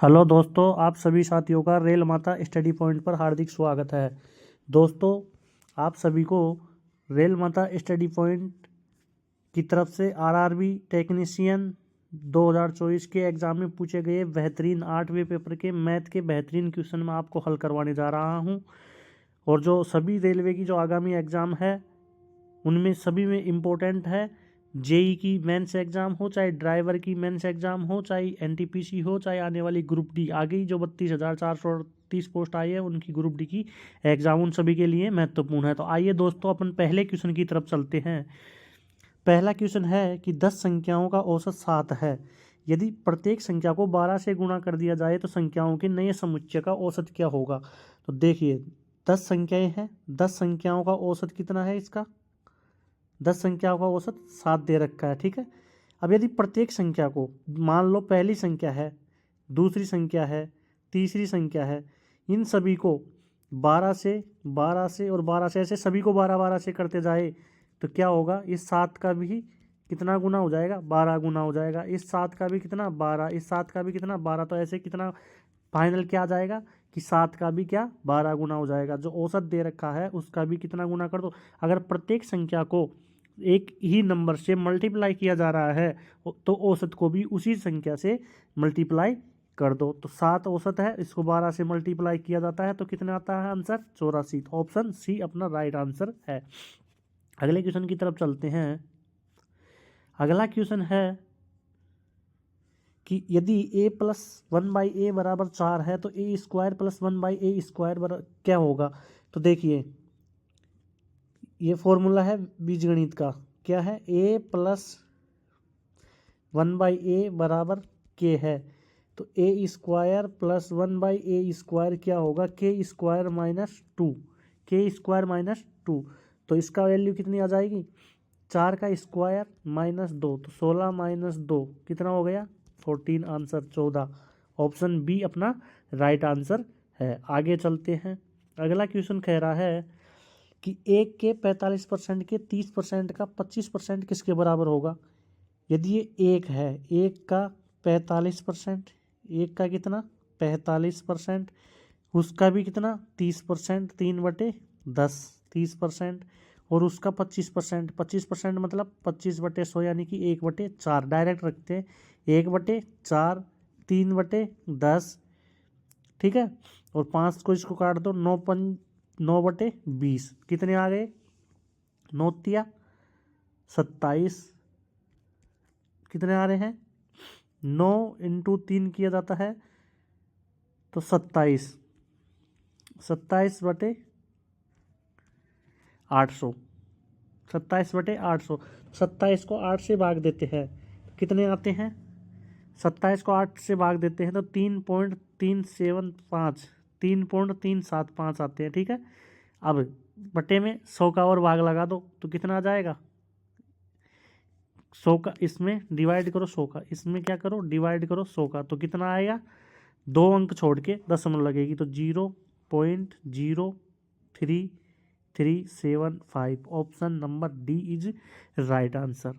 Hello दोस्तों, आप सभी साथियों का रेल माता स्टडी पॉइंट पर हार्दिक स्वागत है। दोस्तों, आप सभी को रेल माता स्टडी पॉइंट की तरफ से आरआरबी टेक्नीशियन 2024 के एग्ज़ाम में पूछे गए बेहतरीन 8वें पेपर के मैथ के बेहतरीन क्वेश्चन में आपको हल करवाने जा रहा हूं। और जो सभी रेलवे की जो आगामी एग्ज़ाम है उनमें सभी में इम्पोर्टेंट है। जेई की मेंस एग्ज़ाम हो, चाहे ड्राइवर की मेंस एग्ज़ाम हो, चाहे एनटीपीसी हो, चाहे आने वाली ग्रुप डी आ गई जो 32,438 पोस्ट आई है उनकी ग्रुप डी की एग्ज़ाम, उन सभी के लिए महत्वपूर्ण है। तो आइए दोस्तों, अपन पहले क्वेश्चन की तरफ चलते हैं। पहला क्वेश्चन है कि 10 संख्याओं का औसत 7 है। यदि प्रत्येक संख्या को 12 से गुणा कर दिया जाए तो संख्याओं के नए समुच्चय का औसत क्या होगा। तो देखिए, 10 संख्याएं हैं, 10 संख्याओं का औसत कितना है इसका, 10 संख्याओं का औसत 7 दे रखा है। ठीक है, अब यदि प्रत्येक संख्या को, मान लो पहली संख्या है, दूसरी संख्या है, तीसरी संख्या है, इन सभी को 12 से 12 से और 12 से ऐसे सभी को 12 12 से करते जाए तो क्या होगा, इस 7 का भी कितना गुना हो जाएगा, 12 गुना हो जाएगा। इस 7 का भी कितना, 12, इस 7 का भी कितना, 12। तो ऐसे कितना फाइनल क्या आ जाएगा कि 7 का भी क्या, 12 गुना हो जाएगा। जो औसत दे रखा है उसका भी कितना गुना कर दो। अगर प्रत्येक संख्या को एक ही नंबर से मल्टीप्लाई किया जा रहा है तो औसत को भी उसी संख्या से मल्टीप्लाई कर दो। तो 7 औसत है, इसको 12 से मल्टीप्लाई किया जाता है तो कितना आता है आंसर, 84। तो ऑप्शन सी अपना राइट आंसर है। अगले क्वेश्चन की तरफ चलते हैं। अगला क्वेश्चन है कि यदि a प्लस 1/a बराबर 4 है तो a square plus 1/a square क्या होगा। तो देखिए, ये फॉर्मूला है बीजगणित का, क्या है, a प्लस 1/a बराबर k है। तो a square plus 1/a square क्या होगा, k square minus 2, k square minus 2। तो इसका वैल्यू कितनी आ जाएगी, 4 का स्क्वायर माइनस 2, तो 16 माइनस 2 कितना हो गया, 14। आंसर 14। ऑप्शन बी अपना राइट आंसर है। आगे चलते हैं। अगला क्वेश्चन कह रहा है कि 1 के 45% के 30% का 25% किसके बराबर होगा। यदि ये 1 है, 1 का 45%, 1 का कितना 45%, उसका भी कितना 30%, 3/10 30%, और उसका 25%, 25% मतलब 25/100 यानी कि 1/4 डायरेक्ट रखते हैं, 1/4 3/10। ठीक है, और 5 को इसको काट दो, 9/20 कितने आ गए, 9 27, कितने आ रहे हैं, 9 × 3 किया जाता है तो 27, 27/800, 27/800। 27 को 8 से भाग देते हैं तो कितने आते हैं, 27 को 8 से भाग देते हैं तो 3.375, 3.375 आते हैं। ठीक है, अब बटे में 100 का और भाग लगा दो तो कितना आ जाएगा, 100 का इसमें डिवाइड करो, 100 का इसमें क्या करो, डिवाइड करो 100 का, तो कितना आएगा, 2 अंक छोड़ के दशमलव लगेगी तो 0.0337। Option number D is right answer.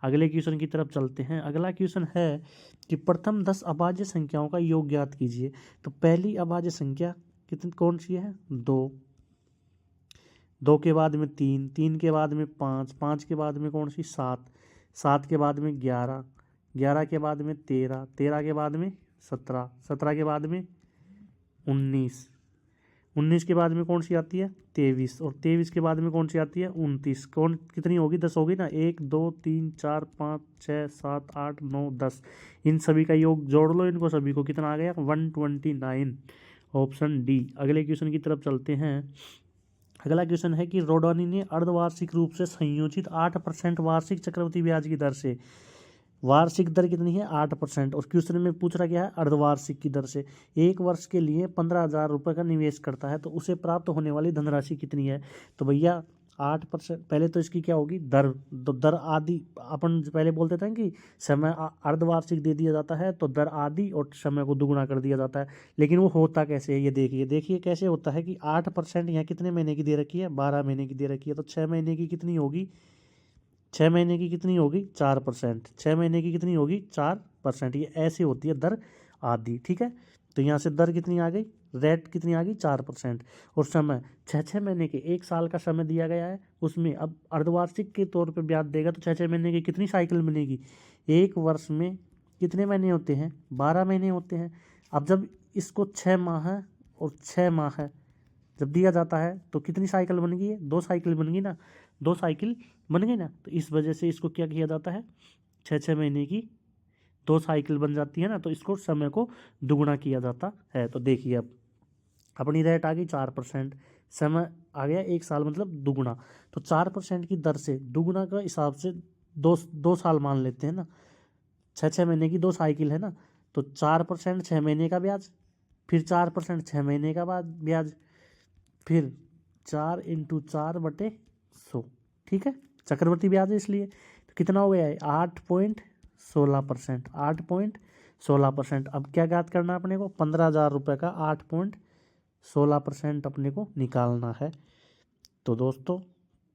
अगले क्वेश्चन की तरफ चलते हैं। अगला क्वेश्चन है कि प्रथम 10 अभाज्य संख्याओं का योग ज्ञात कीजिए। तो पहली अभाज्य संख्या कितनी, कौन सी है, 2, 2 के बाद में 3, 3 के बाद में 5, 5 के बाद में कौन सी, 7, 7 के बाद में 11, 11 के बाद में 13, 13 के बाद में 17, 17 के बाद में 19, 19 के बाद में कौन सी आती है, 23, और 23 के बाद में कौन सी आती है, 29। कौन कितनी होगी, 10 होगी ना, 1 2 3 4 5 6 7 8 9 10। इन सभी का योग जोड़ लो, इनको सभी को, कितना आ गया, 129। Option D. अगले क्वेश्चन की तरफ चलते हैं। अगला क्वेश्चन है कि रोडानी ने अर्धवार्षिक रूप से संयोजित 8% वार्षिक चक्रवृद्धि ब्याज की दर से, वार्षिक दर कितनी है, 8%, और क्वेश्चन में पूछ रहा क्या है, अर्धवार्षिक की दर से 1 वर्ष के लिए 15,000 रुपये का निवेश करता है तो उसे प्राप्त होने वाली धनराशि कितनी है। तो भैया 8%, पहले तो इसकी क्या होगी, दर, तो दर आदि, अपन पहले बोलते थे कि समय अर्धवार्षिक दे दिया जाता है तो दर आदि और समय को दुगुना कर दिया जाता है। लेकिन वो होता कैसे है, ये देखिए, देखिए कैसे होता है कि 8% यहाँ कितने महीने की दे रखी है, 12 महीने की दे रखी है, तो 6 महीने की कितनी होगी, 6 महीने की कितनी होगी, 4%, 6 महीने की कितनी होगी, 4%। ये ऐसे होती है दर आदि। ठीक है, तो यहाँ से दर कितनी आ गई, रेट कितनी आ गई 4%। और समय 6 महीने के, 1 साल का समय दिया गया है, उसमें अब अर्धवार्षिक के तौर पे ब्याज देगा तो 6 महीने की कितनी साइकिल बनेगी, एक वर्ष में कितने महीने होते हैं, 12 महीने होते हैं। अब जब इसको 6 माह और 6 माह जब दिया जाता है तो कितनी साइकिल बन गई है, 2 साइकिल बन गई ना, 2 साइकिल बन गई ना। तो इस वजह से इसको क्या किया जाता है, 6 महीने की 2 साइकिल बन जाती है ना, तो इसको समय को दुगुना किया जाता है। तो देखिए अब अपनी रेट आ गई 4%, समय आ गया 1 साल मतलब दुगुना। तो 4% की दर से दुगुना का हिसाब से 2 साल मान लेते हैं ना, 6 महीने की 2 साइकिल है ना, तो 4% 6 महीने का ब्याज, फिर 4% 6 महीने का बाद ब्याज, फिर 4 × 4/100। ठीक है, चक्रवर्ती ब्याज है इसलिए। तो कितना हो गया है 8.16%, 8.16%। अब क्या ज्ञात करना है अपने को, 15,000 रुपये का 8.16% अपने को निकालना है। तो दोस्तों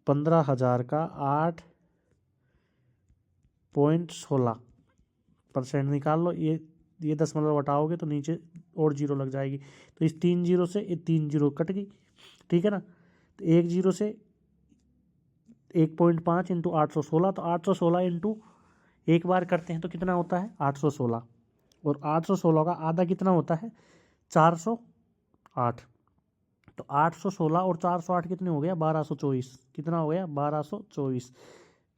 15,000 का 8.16% निकाल लो। ये 10 हटाओगे तो नीचे और जीरो लग जाएगी, तो इस 3 जीरो से ये 3 जीरो कट गई। ठीक है ना, तो 1 जीरो से 1.5 × 816, तो 816 इंटू एक बार करते हैं तो कितना होता है 816, और 816 का आधा कितना होता है 408। तो 816 और 408 कितने हो गया 1224, कितना हो गया 1224।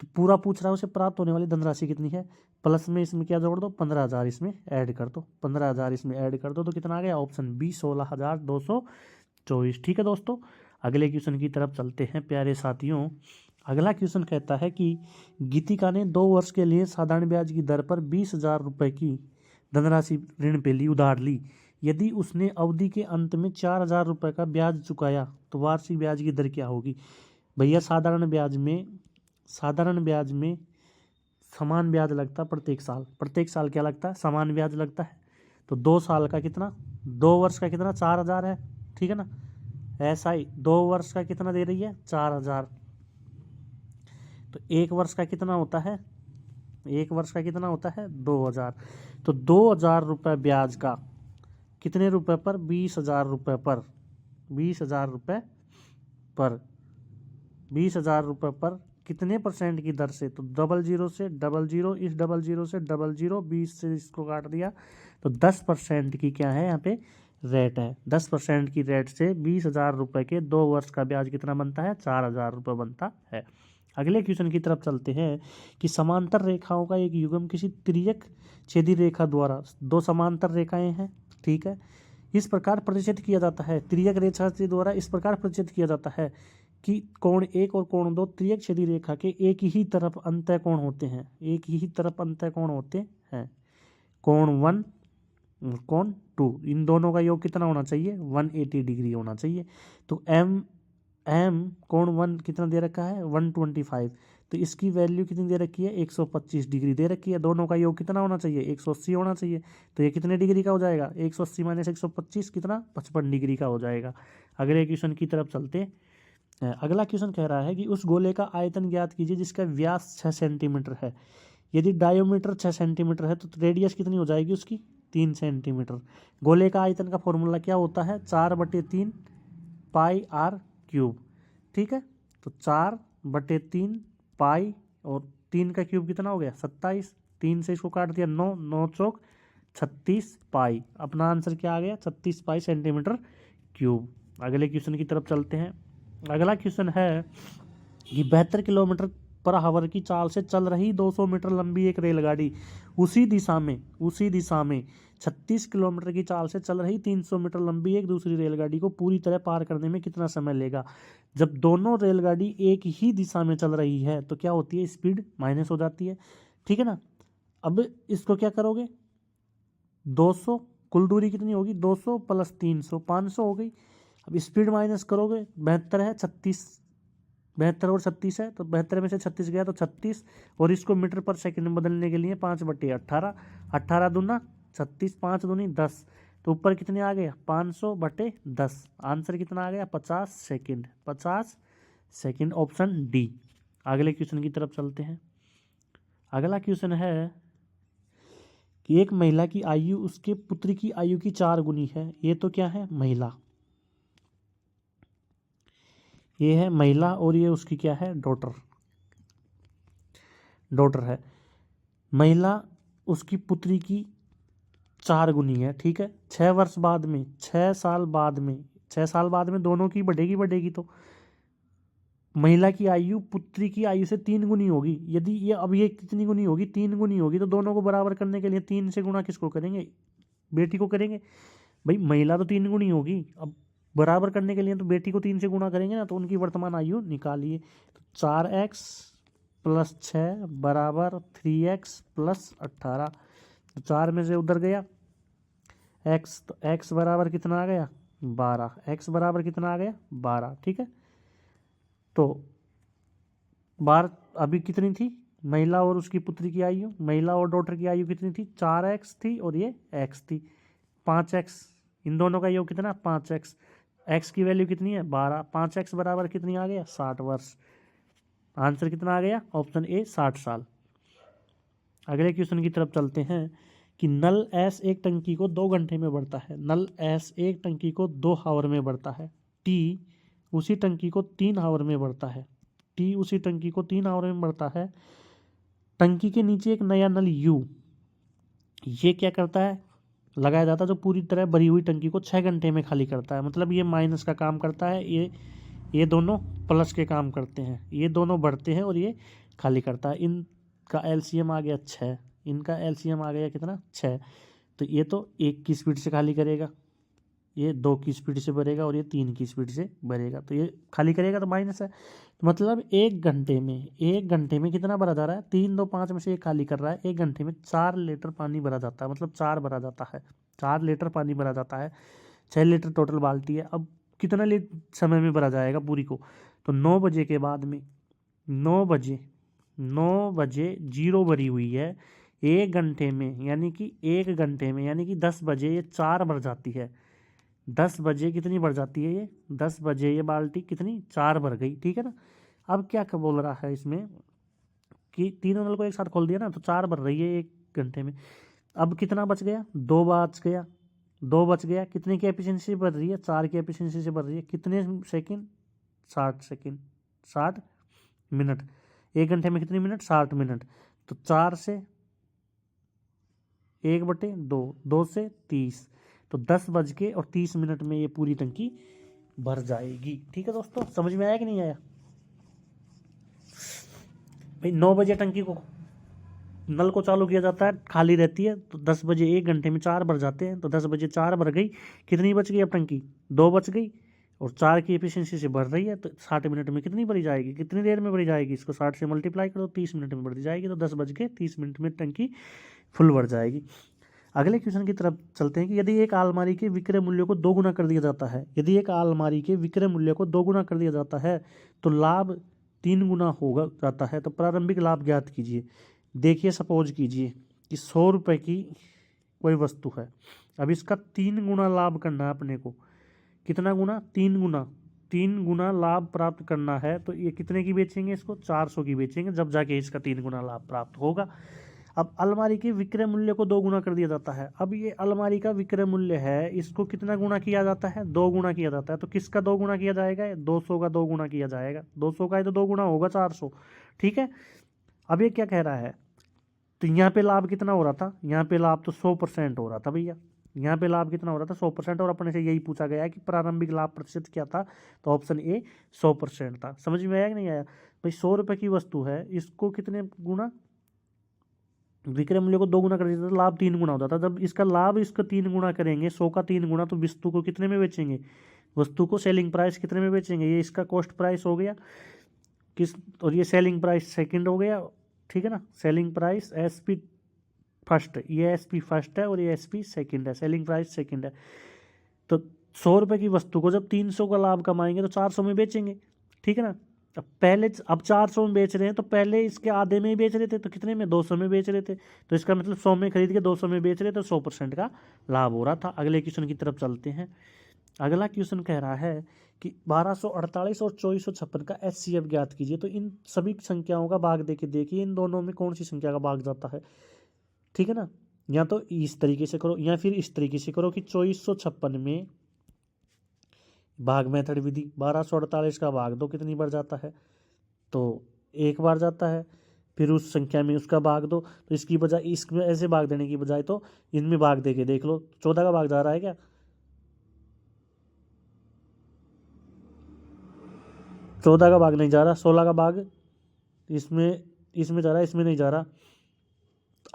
तो पूरा पूछ रहा है उसे प्राप्त होने वाली धनराशि कितनी है, प्लस में इसमें क्या जोड़ दो 15,000 इसमें ऐड कर दो, 15,000 इसमें ऐड कर दो, तो कितना आ गया ऑप्शन बी 16,224। ठीक है दोस्तों, अगले क्वेश्चन की तरफ चलते हैं प्यारे साथियों। अगला क्वेश्चन कहता है कि गीतिका ने 2 वर्ष के लिए साधारण ब्याज की दर पर 20,000 रुपये की धनराशि ऋण पे ली, उधार ली। यदि उसने अवधि के अंत में 4,000 रुपये का ब्याज चुकाया तो वार्षिक ब्याज की दर क्या होगी। भैया साधारण ब्याज में समान ब्याज लगता है प्रत्येक साल क्या लगता है समान ब्याज लगता है। तो 2 साल का कितना, 2 वर्ष का कितना 4,000 है। ठीक है ना, ऐसा ही 2 वर्ष का कितना दे रही है 4,000। तो 1 वर्ष का कितना होता है, 1 वर्ष का कितना होता है 2,000। तो 2,000 रुपये ब्याज का कितने रुपए पर 20,000 रुपये पर, 20,000 रुपये पर, 20,000 रुपये पर कितने % की दर से, तो 00 से 00, इस 00 से 00, 20 से इसको काट दिया, तो 10% की क्या है यहाँ पे रेट है। 10% की रेट से 20,000 रुपये के 2 वर्ष का ब्याज कितना बनता है 4,000 रुपये बनता है। अगले क्वेश्चन की तरफ चलते हैं कि समांतर रेखाओं का एक युग्म किसी तिर्यक छेदी रेखा द्वारा, 2 समांतर रेखाएं हैं। ठीक है, इस प्रकार प्रतिच्छेद किया जाता है, तिर्यक रेखा के द्वारा इस प्रकार प्रतिच्छेद किया जाता है कि कोण 1 और कोण 2 तिर्यक छेदी रेखा के एक ही तरफ अंतः कोण होते हैं, एक ही तरफ अंतः कोण होते हैं। कोण 1 कोण 2, इन दोनों का योग कितना होना चाहिए 180 डिग्री होना चाहिए। तो एम कोण 1 कितना दे रखा है 125, तो इसकी वैल्यू कितनी दे रखी है 125 डिग्री दे रखी है। दोनों का योग कितना होना चाहिए 180 होना चाहिए। तो ये कितने डिग्री का हो जाएगा 180 - 125 कितना 55 डिग्री का हो जाएगा। अगले क्वेश्चन की तरफ चलते हैं। अगला क्वेश्चन कह रहा है कि उस गोले का आयतन ज्ञात कीजिए जिसका व्यास 6 सेंटीमीटर है। यदि डायोमीटर 6 सेंटीमीटर है तो रेडियस कितनी हो जाएगी उसकी 3 सेंटीमीटर। गोले का आयतन का फॉर्मूला क्या होता है 4/3 πr³। ठीक है, तो 4/3 पाई और 3 का क्यूब कितना हो गया 27, 3 से इसको काट दिया 9, 9 चौक 36 पाई। अपना आंसर क्या आ गया 36 पाई सेंटीमीटर क्यूब। अगले क्वेश्चन की तरफ चलते हैं। अगला क्वेश्चन है कि 72 किलोमीटर पर आवर की चाल से चल रही 200 मीटर लंबी एक रेलगाड़ी उसी दिशा में 36 किलोमीटर की चाल से चल रही 300 मीटर लंबी एक दूसरी रेलगाड़ी को पूरी तरह पार करने में कितना समय लेगा। जब दोनों रेलगाड़ी एक ही दिशा में चल रही है तो क्या होती है स्पीड माइनस हो जाती है। ठीक है ना, अब इसको क्या करोगे 200, कुल दूरी कितनी होगी 200 + 300 500 हो गई। अब स्पीड माइनस करोगे 72 है 36, 72 और 36 है, तो 72 में से 36 गया तो 36, और इसको मीटर पर सेकंड में बदलने के लिए 5/18, 18 दूना 36, 5 दूनी 10, तो ऊपर कितने आ गया 500/10। आंसर कितना आ गया 50 सेकंड, 50 सेकंड, ऑप्शन डी। अगले क्वेश्चन की तरफ चलते हैं। अगला क्वेश्चन है कि एक महिला की आयु उसके पुत्र की आयु की 4 गुनी है। ये तो क्या है, महिला, ये है महिला, और ये उसकी क्या है, डॉटर है। महिला उसकी पुत्री की 4 गुनी है, ठीक है। 6 वर्ष बाद में, 6 साल बाद में, 6 साल बाद में दोनों की बढ़ेगी तो महिला की आयु पुत्री की आयु से 3 गुनी होगी। यदि ये अब ये कितनी गुनी होगी, 3 गुनी होगी, तो दोनों को बराबर करने के लिए 3 से गुणा किसको करेंगे, बेटी को करेंगे। भाई महिला तो 3 गुनी होगी, अब बराबर करने के लिए तो बेटी को 3 से गुणा करेंगे ना, तो उनकी वर्तमान आयु निकालिए। तो 4x + 6 बराबर 3x + 18। तो 4 में से उधर गया x, तो x बराबर कितना आ गया, 12। x बराबर कितना आ गया, 12, ठीक है। तो बार अभी कितनी थी महिला और उसकी पुत्री की आयु, महिला और डॉटर की आयु कितनी थी, 4x थी, और ये x थी 5x। इन दोनों का योग कितना, 5x। x की वैल्यू कितनी है, 12। 5x बराबर कितनी आ गया, 60 वर्ष। आंसर कितना आ गया, ऑप्शन ए 60 साल। अगले क्वेश्चन की तरफ चलते हैं कि नल एस एक टंकी को 2 घंटे में बढ़ता है। नल एस एक टंकी को 2 हावर में बढ़ता है। टी उसी टंकी को 3 हावर में बढ़ता है। टी उसी टंकी को 3 हावर में बढ़ता है। टंकी के नीचे एक नया नल यू, ये क्या करता है, लगाया जाता है, जो पूरी तरह भरी हुई टंकी को 6 घंटे में खाली करता है। मतलब ये माइनस का काम करता है, ये दोनों प्लस के काम करते हैं, ये दोनों बढ़ते हैं और ये खाली करता है। इनका एलसीएम आ गया 6, इनका एलसीएम आ गया कितना, 6। तो ये तो 1 की स्पीड से खाली करेगा, ये 2 की स्पीड से भरेगा, और ये 3 की स्पीड से भरेगा। तो ये खाली करेगा तो माइनस है। तो मतलब 1 घंटे में कितना भरा जा रहा है, 3 2 5 में से 1 खाली कर रहा है। 1 घंटे में 4 लीटर पानी भरा जाता है, मतलब 4 भरा जाता है, 4 लीटर पानी भरा जाता है। 6 लीटर टोटल बाल्टी है। अब कितना समय में भरा जाएगा पूरी को, तो 9 बजे के बाद में, 9 बजे 0 भरी हुई है। 1 घंटे में यानी कि 1 घंटे में यानी कि 10 बजे ये 4 भर जाती है। 10 बजे कितनी भर जाती है, ये 10 बजे ये बाल्टी कितनी, 4 भर गई, ठीक है ना। अब क्या बोल रहा है इसमें कि तीनों नल को एक साथ खोल दिया ना, तो 4 भर रही है 1 घंटे में। अब कितना बच गया, 2 बच गया। कितने की एफिशिएंसी से बढ़ रही है, 4 की एफिशिएंसी से बढ़ रही है। कितने सेकंड, 60 सेकंड, 60 मिनट। 1 घंटे में कितने मिनट, 60 मिनट। तो 4 से 1/2, 2 से 30, तो 10:30 में ये पूरी टंकी भर जाएगी। ठीक है दोस्तों, समझ में आया कि नहीं आया भाई। 9 बजे टंकी को नल को चालू किया जाता है, खाली रहती है, तो 10 बजे 1 घंटे में 4 भर जाते हैं। तो 10 बजे 4 भर गई, कितनी बच गई अब टंकी, 2 बच गई, और 4 की एफिशिएंसी से भर रही है। तो 60 मिनट में कितनी भरी जाएगी, कितनी देर में भरी जाएगी, इसको 60 से मल्टीप्लाई करो, 30 मिनट में भरी जाएगी। तो 10:30 में टंकी फुल भर जाएगी। अगले क्वेश्चन की तरफ चलते हैं कि यदि एक अलमारी के विक्रय मूल्य को 2 गुना कर दिया जाता है, यदि एक अलमारी के विक्रय मूल्य को 2 गुना कर दिया जाता है तो लाभ 3 गुना होगा जाता है। तो प्रारंभिक लाभ ज्ञात कीजिए। देखिए, सपोज कीजिए कि 100 रुपये की कोई वस्तु है। अब इसका 3 गुना लाभ करना है अपने को। कितना गुना, 3 गुना लाभ प्राप्त करना है। तो ये कितने की बेचेंगे, इसको 400 की बेचेंगे, जब जाके इसका 3 गुना लाभ प्राप्त होगा। अब अलमारी के विक्रय मूल्य को 2 गुना कर दिया जाता है। अब ये अलमारी का विक्रय मूल्य है, इसको कितना गुना किया जाता है, 2 गुना किया जाता है। तो किसका 2 गुना किया जाएगा, 200 का 2 गुना किया जाएगा। 200 का है तो 2 गुना होगा 400, ठीक है। अब ये क्या कह रहा है, तो यहाँ पे लाभ कितना हो रहा था, यहाँ पे लाभ तो 100% हो रहा था भैया। यहाँ पे लाभ कितना हो रहा था, 100%, और अपने से यही पूछा गया है कि प्रारंभिक लाभ प्रतिशत क्या था, तो ऑप्शन ए 100% था। समझ में आया कि नहीं आया भाई। 100 रुपये की वस्तु है, इसको कितने गुना, विक्रय मूल्य को 2 गुना कर देता तो लाभ 3 गुना होता था। जब इसका लाभ इसका 3 गुना करेंगे, 100 का 3 गुना, तो वस्तु को कितने में बेचेंगे, वस्तु को सेलिंग प्राइस कितने में बेचेंगे, ये इसका कॉस्ट प्राइस हो गया किस, और ये सेलिंग प्राइस सेकंड हो गया, ठीक है ना। सेलिंग प्राइस एसपी फर्स्ट, ये एसपी फर्स्ट है और ये एसपी सेकंड है, सेलिंग प्राइस सेकंड है। तो 100 रुपये की वस्तु को जब 300 का लाभ कमाएंगे तो 400 में बेचेंगे, ठीक है ना। अब 400 में बेच रहे हैं, तो पहले इसके आधे में ही बेच रहे थे, तो कितने में, 200 में बेच रहे थे। तो इसका मतलब 100 में खरीद के 200 में बेच रहे थे, तो 100% का लाभ हो रहा था। अगले क्वेश्चन की तरफ चलते हैं। अगला क्वेश्चन कह रहा है कि 1248 और 2456 का HCF ज्ञात कीजिए। तो इन सभी संख्याओं का भाग देके देखिए इन दोनों में कौन सी संख्या का भाग जाता है, ठीक है ना। या तो इस तरीके से करो या फिर इस तरीके से करो कि 2456 में भाग मेथड विधि 1248 का भाग दो कितनी बार जाता है, तो एक बार जाता है। फिर उस संख्या में उसका भाग दो, तो इसकी बजाय इसमें ऐसे भाग देने की बजाय तो इनमें भाग दे के देख लो 14 का भाग जा रहा है क्या, 14 का भाग नहीं जा रहा, 16 का भाग इसमें इसमें जा रहा है, इसमें नहीं जा रहा,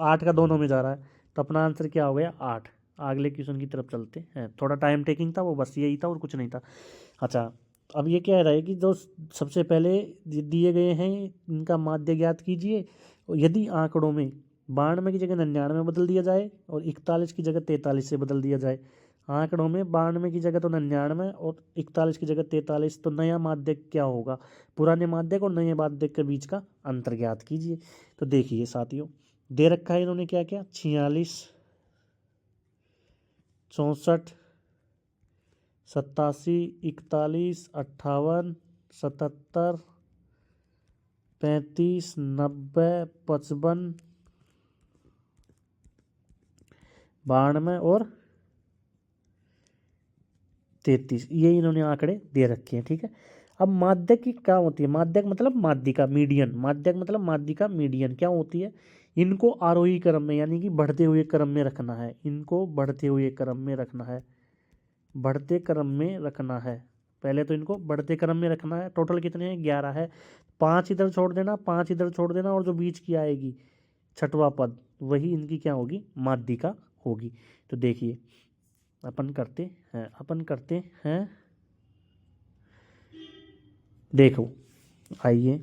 8 का दोनों में जा रहा है। तो अपना आंसर क्या हो गया 8। अगले क्वेश्चन की तरफ चलते हैं, थोड़ा टाइम टेकिंग था वो, बस यही था और कुछ नहीं था। अच्छा, अब ये कह रहा है कि जो सबसे पहले दिए गए हैं इनका माध्य ज्ञात कीजिए। यदि आंकड़ों में 92 की जगह 99 बदल दिया जाए और 41 की जगह 43 से बदल दिया जाए, आंकड़ों में 92 की जगह तो 99 और 41 की जगह 43, तो नया माध्यक क्या होगा, पुराने माध्यक और नए माध्यक के बीच का अंतर ज्ञात कीजिए। तो देखिए साथियों, दे रखा है इन्होंने क्या क्या, 46, 64, 87, 41, 58, 77, 35, 90, 55, 92 और 33, ये इन्होंने आंकड़े दे रखे हैं। ठीक है, अब माध्यक की क्या होती है, माध्यक मतलब माध्यिका मीडियन, माध्यक मतलब माध्यिका मीडियन क्या होती है, इनको आरोही क्रम में यानी कि बढ़ते हुए क्रम में रखना है, इनको बढ़ते हुए क्रम में रखना है, बढ़ते क्रम में रखना है। पहले तो इनको बढ़ते क्रम में रखना है। टोटल कितने हैं, 11 है, 5 इधर छोड़ देना, 5 इधर छोड़ देना, और जो बीच की आएगी छठवां पद वही इनकी क्या होगी, माध्यिका होगी। तो देखिए अपन करते हैं देखो, आइए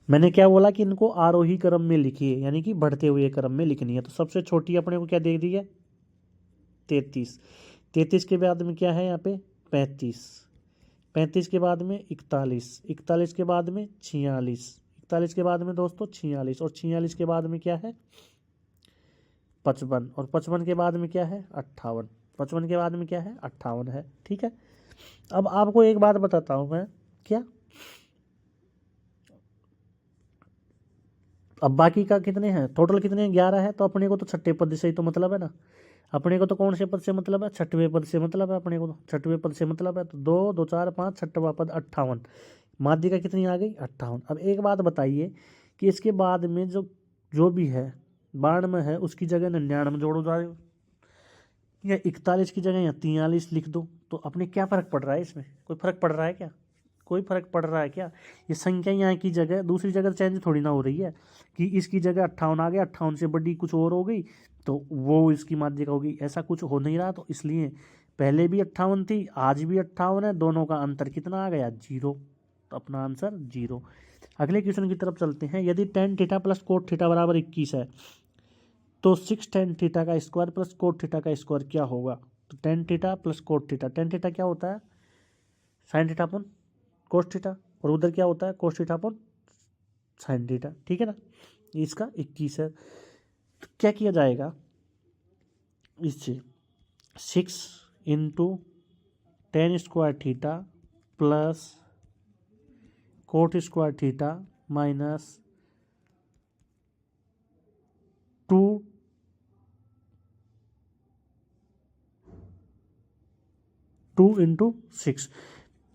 मैंने क्या बोला कि इनको आरोही क्रम में लिखिए, यानी कि बढ़ते हुए क्रम में लिखनी है। तो सबसे छोटी अपने को क्या दे दी है, 33, 33 के बाद में क्या है यहाँ पे 35, 35 के बाद में 41, 41 के बाद में 46, 41 के बाद में दोस्तों 46, और 46 के बाद में क्या है 55, और 55 के बाद में क्या है 58, 55 के बाद में क्या है 58 है। ठीक है, अब आपको एक बात बताता हूँ मैं, क्या, अब बाकी का कितने हैं, टोटल कितने हैं 11 है, तो अपने को तो छठे पद से ही तो मतलब है ना, अपने को तो कौन से पद से मतलब है, छठवें पद से मतलब है, अपने को तो छठवें पद से मतलब है। तो 2 2 4 5 छठवां पद 58, माध्यिका कितनी आ गई 58। अब एक बात बताइए कि इसके बाद में जो जो भी है 92 है उसकी जगह 99 जोड़ो जाए, या 41 की जगह या 43 लिख दो, तो अपने क्या फ़र्क पड़ रहा है इसमें, कोई फ़र्क पड़ रहा है क्या, कोई फ़र्क पड़ रहा है क्या, ये संख्या यहाँ की जगह दूसरी जगह चेंज थोड़ी ना हो रही है कि इसकी जगह 58 आ गया, 58 से बड़ी कुछ और हो गई तो वो इसकी माध्यिका होगी, ऐसा कुछ हो नहीं रहा। तो इसलिए पहले भी 58 थी, आज भी 58 है, दोनों का अंतर कितना आ गया 0, तो अपना आंसर 0। अगले क्वेश्चन की तरफ चलते हैं। यदि tan theta plus cot theta बराबर 21 है तो 6 tan थीटा का स्क्वायर प्लस कोट थीटा का स्क्वायर क्या होगा। तो tan theta plus cot theta, tan theta क्या होता है sin थीटा अपन कोस थीटा, और उधर क्या होता है कोस थीटा अपन sin थीटा। ठीक है ना, इसका 21 है, तो क्या किया जाएगा इससे 6 into tan square theta plus coat square theta minus 2 into 6,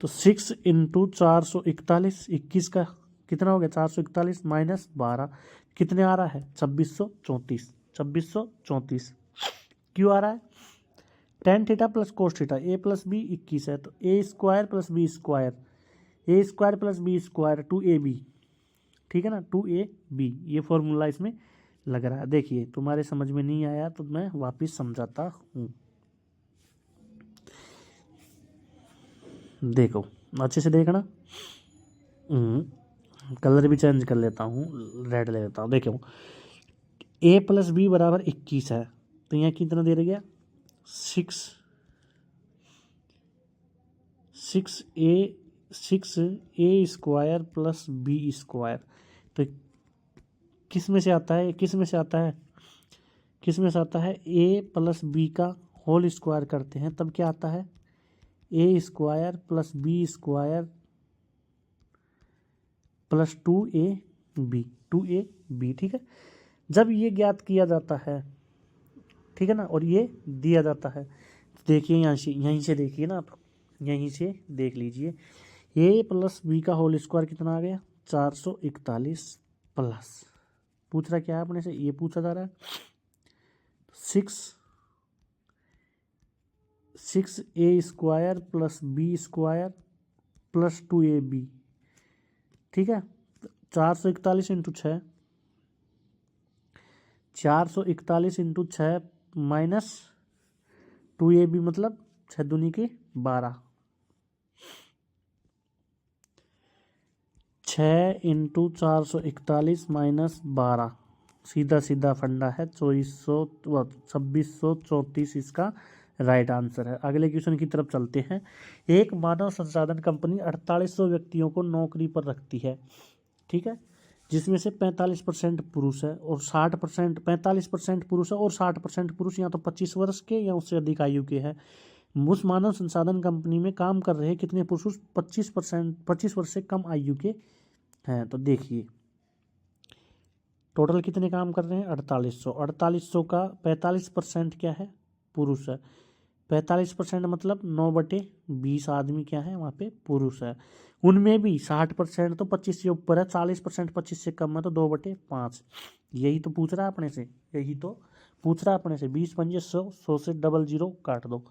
तो 6 इंटू 441, 21 का कितना हो गया 441 माइनस 12 कितने आ रहा है 2634, 2634 क्यों आ रहा है, tan theta plus cos theta a plus B 21 है, तो a square plus B square, a square plus B square 2ab, ठीक है ना 2ab, ये फॉर्मूला इसमें लग रहा है। देखिए तुम्हारे समझ में नहीं आया तो मैं वापस समझाता हूँ, देखो अच्छे से देखना, कलर भी चेंज कर लेता हूँ, रेड ले लेता हूँ। देखो a प्लस बी बराबर 21 है, तो यहाँ कितना दे गया 6a square plus B square, तो किस में से आता है, किस में से आता है, किस में से आता है a प्लस बी का होल स्क्वायर करते हैं तब क्या आता है a square plus B square plus 2ab, 2ab, ठीक है। जब ये ज्ञात किया जाता है, ठीक है ना, और ये दिया जाता है, तो देखिए यहीं से देखिए ना, आप यहीं से देख लीजिए, ए प्लस बी का होल स्क्वायर कितना आ गया 441 प्लस, पूछ रहा क्या है अपने से, ये पूछा जा रहा है 6 A square plus B square plus 2ab, ठीक है। 441 इंटू 6, 441 इंटू 6 माइनस 2ab, मतलब 6 दूनी की 12, 6 इंटू 441 माइनस 12, सीधा सीधा फंडा है 2634 इसका राइट आंसर है। अगले क्वेश्चन की तरफ चलते हैं। एक मानव संसाधन कंपनी 4800 व्यक्तियों को नौकरी पर रखती है, ठीक है, जिसमें से 45% पुरुष है और 60%, 45% पुरुष है और 60% पुरुष या तो 25 वर्ष के या उससे अधिक आयु के हैं। उस मानव संसाधन कंपनी में काम कर रहे कितने पुरुष 25 वर्ष से कम आयु के हैं। तो देखिए टोटल कितने काम कर रहे हैं 4800 का 45% क्या है पुरुष है, 45% मतलब 9/20 आदमी क्या है वहाँ पे पुरुष है। उनमें भी 60% तो 25 से ऊपर है, 40% 25 से कम है, तो 2/5। यही तो पूछ रहा है अपने से, यही तो पूछ रहा है अपने से। 20 पंजे 100, 100 से 00 काट दो,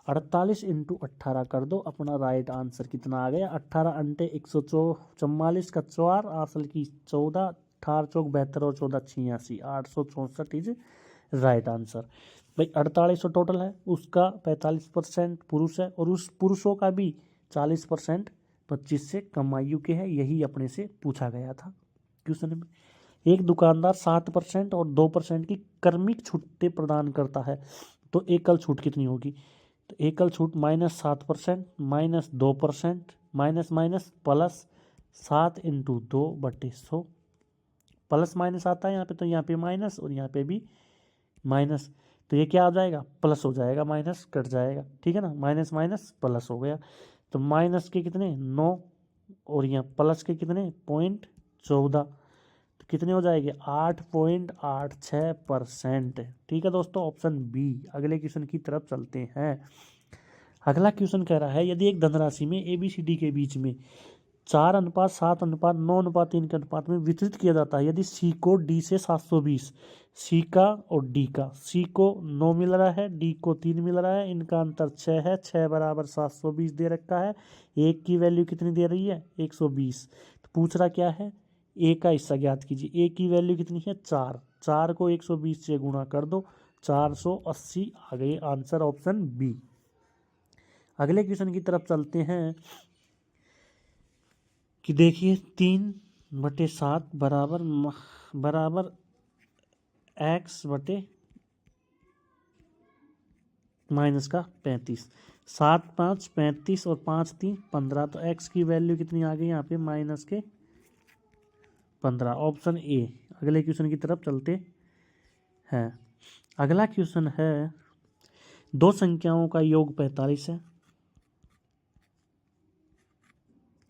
48 इंटू 18 कर दो, अपना राइट आंसर कितना आ गया 18 अंटे 144 का 4 आसल की 14, 18 चौक 72 और 14 86, 864 इज राइट आंसर। भाई 4800 टोटल है, उसका 45% पुरुष है और उस पुरुषों का भी 40% 25 से कम आयु के है। यही अपने से पूछा गया था क्वेश्चन में। एक दुकानदार 7% और 2% की क्रमिक छूटें प्रदान करता है, तो एकल छूट कितनी होगी। तो एकल छूट -7% -2% minus minus plus 7 into 2/100, plus minus आता है यहाँ पे, तो यहाँ पे माइनस और यहाँ पे भी माइनस, तो ये क्या आ जाएगा प्लस हो जाएगा, माइनस कट जाएगा, ठीक है ना, माइनस माइनस प्लस हो गया। तो माइनस के कितने 9 और यहाँ प्लस के कितने 0.14, तो कितने हो जाएंगे 8.86%। ठीक है दोस्तों, ऑप्शन बी। अगले क्वेश्चन की तरफ चलते हैं। अगला क्वेश्चन कह रहा है यदि एक धनराशि में ABCD के बीच में 4:7:9:3 के अनुपात में वितरित किया जाता है, यदि C को D से 720, C का और D का, C को 9 मिल रहा है, D को 3 मिल रहा है, इनका अंतर 6 है, 6 बराबर 720 दे रखा है, एक की वैल्यू कितनी दे रही है 120। तो पूछ रहा क्या है ए का हिस्सा ज्ञात कीजिए। ए की वैल्यू कितनी है 4, 4 को 120 से गुणा कर दो, 480 आ गई आंसर, ऑप्शन बी। अगले क्वेश्चन की तरफ चलते हैं कि देखिए 3/7 बराबर x बटे माइनस का 35, 7 5 35 और 5 3 15, तो x की वैल्यू कितनी आ गई यहाँ पे माइनस के 15, ऑप्शन ए। अगले क्वेश्चन की तरफ चलते हैं। अगला क्वेश्चन है दो संख्याओं का योग 45 है,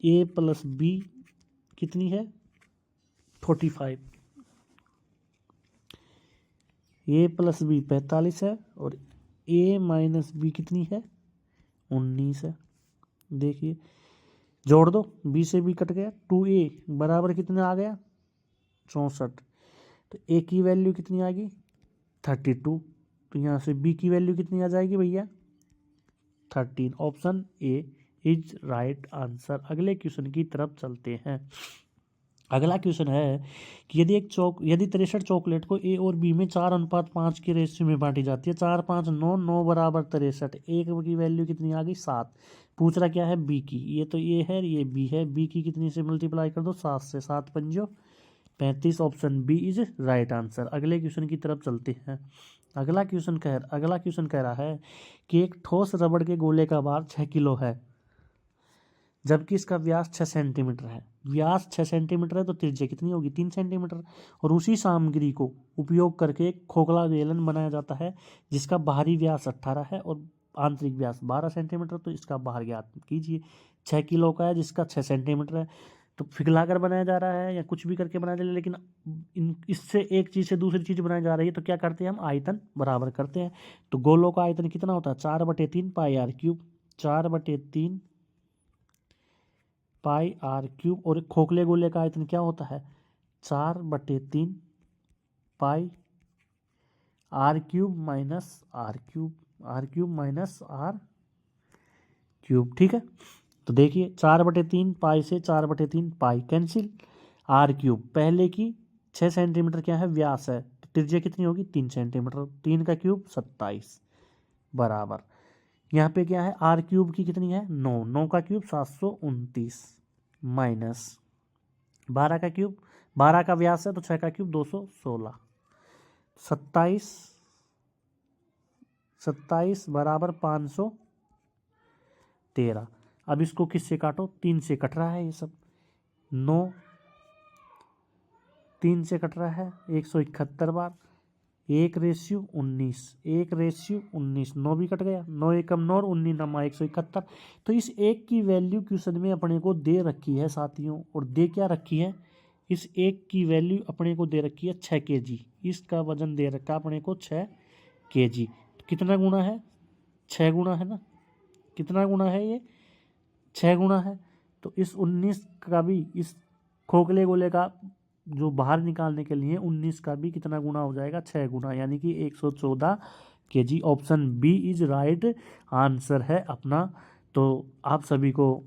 a प्लस बी कितनी है 45, a प्लस बी 45 है और a माइनस बी कितनी है 19 है। देखिए जोड़ दो, b से b कट गया, 2a बराबर कितने आ गया 64, तो a की वैल्यू कितनी आ गई 32, तो यहाँ से b की वैल्यू कितनी आ जाएगी भैया 13, option A is right answer. अगले क्वेश्चन की तरफ चलते हैं। अगला क्वेश्चन है कि यदि 63 चॉकलेट को ए और बी में 4:5 के रेशियो में बांटी जाती है, 4 5 9 9 बराबर 63, एक की वैल्यू कितनी आ गई 7। पूछ रहा क्या है बी की, ये तो ए है ये बी है, बी की कितनी से मल्टीप्लाई कर दो 7 से, 7 पंजो 35, option B is right answer. अगले क्वेश्चन की तरफ चलते हैं। अगला क्वेश्चन कह रहा है कि एक ठोस रबड़ के गोले का भार 6 किलो है, जबकि इसका व्यास 6 सेंटीमीटर है। व्यास 6 सेंटीमीटर है तो त्रिज्या कितनी होगी 3 सेंटीमीटर, और उसी सामग्री को उपयोग करके एक खोखला बेलन बनाया जाता है जिसका बाहरी व्यास 18 है और आंतरिक व्यास 12 सेंटीमीटर, तो इसका बाहर ज्ञात कीजिए। 6 किलो का है जिसका 6 सेंटीमीटर है, तो पिघलाकर बनाया जा रहा है या कुछ भी करके बनाया जा रहा है, लेकिन इससे एक चीज़ से दूसरी चीज़ बनाई जा रही है, तो क्या करते हैं हम, आयतन बराबर करते हैं। तो गोलों का आयतन कितना होता है, 4/3 pi r cube, 4/3 pi r cube. और खोखले गोले का आयतन क्या होता है, 4/3 pi r cube minus r cube, r cube minus r cube. ठीक है, तो देखिए 4/3 पाई से 4/3 पाई कैंसिल, आर क्यूब पहले की 6 सेंटीमीटर क्या है व्यास है, तो त्रिज्या कितनी होगी 3 सेंटीमीटर, 3 का क्यूब 27 बराबर, यहाँ पे क्या है आर क्यूब की कितनी है 9, 9 का क्यूब 729 माइनस 12 का क्यूब, 12 का व्यास है तो 6 का क्यूब 216, 27 बराबर 513। अब इसको किससे काटो, 3 से कट रहा है ये सब, 9 3 से कट रहा है 171 बार, 1/19, 1/19, 9 भी कट गया, 9 एकम 9 और 19 नमा 171। तो इस एक की वैल्यू क्वेश्चन में अपने को दे रखी है साथियों, और दे क्या रखी है, इस एक की वैल्यू अपने को दे रखी है 6 kg, इसका वजन दे रखा है अपने को 6 kg। तो कितना गुना है, 6 गुना है ना, कितना गुना है ये, 6 गुना है। तो इस 19 का भी, इस खोखले गोले का जो बाहर निकालने के लिए 19 का भी कितना गुना हो जाएगा, 6 गुना, यानी कि 114 kg। Option B is right answer है अपना। तो आप सभी को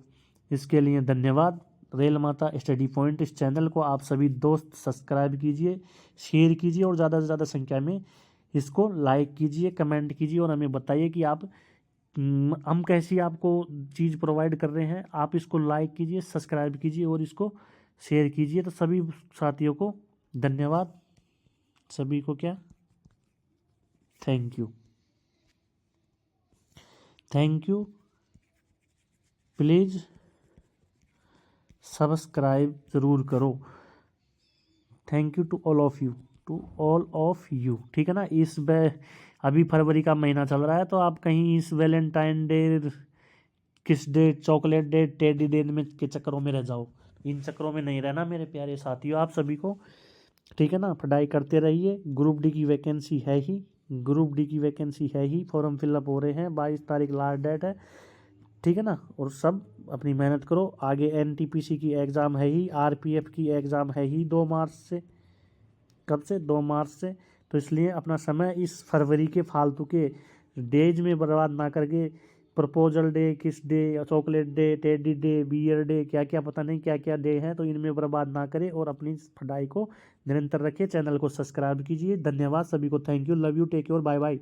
इसके लिए धन्यवाद। रेल माता स्टडी पॉइंट इस चैनल को आप सभी दोस्त सब्सक्राइब कीजिए, शेयर कीजिए और ज़्यादा से ज़्यादा संख्या में इसको लाइक कीजिए, कमेंट कीजिए और हमें बताइए कि आप हम कैसी आपको चीज़ प्रोवाइड कर रहे हैं। आप इसको लाइक कीजिए, सब्सक्राइब कीजिए और इसको शेयर कीजिए। तो सभी साथियों को धन्यवाद, सभी को क्या, thank you, thank you. Please subscribe ज़रूर करो। Thank you to all of you, to all of you. ठीक है ना, अभी फरवरी का महीना चल रहा है, तो आप कहीं इस Valentine day, kiss day, chocolate day, teddy day में के चक्करों में रह जाओ, इन चक्करों में नहीं रहना मेरे प्यारे साथियों। आप सभी को ठीक है ना, पढ़ाई करते रहिए। ग्रुप डी की वैकेंसी है ही, ग्रुप डी की वैकेंसी है ही, फॉर्म फिलअप हो रहे हैं, 22 तारीख लास्ट डेट है। ठीक है ना, और सब अपनी मेहनत करो। आगे एनटीपीसी की एग्ज़ाम है ही, आरपीएफ की एग्ज़ाम है ही 2 मार्च से, कब से, 2 मार्च से। तो इसलिए अपना समय इस फरवरी के फालतू के डेज में बर्बाद ना करके, proposal day, kiss day, chocolate day, teddy day, beer day, क्या क्या पता नहीं क्या क्या डे हैं, तो इनमें बर्बाद ना करें और अपनी पढ़ाई को निरंतर रखें। चैनल को सब्सक्राइब कीजिए। धन्यवाद सभी को, thank you, love you, take care, bye bye.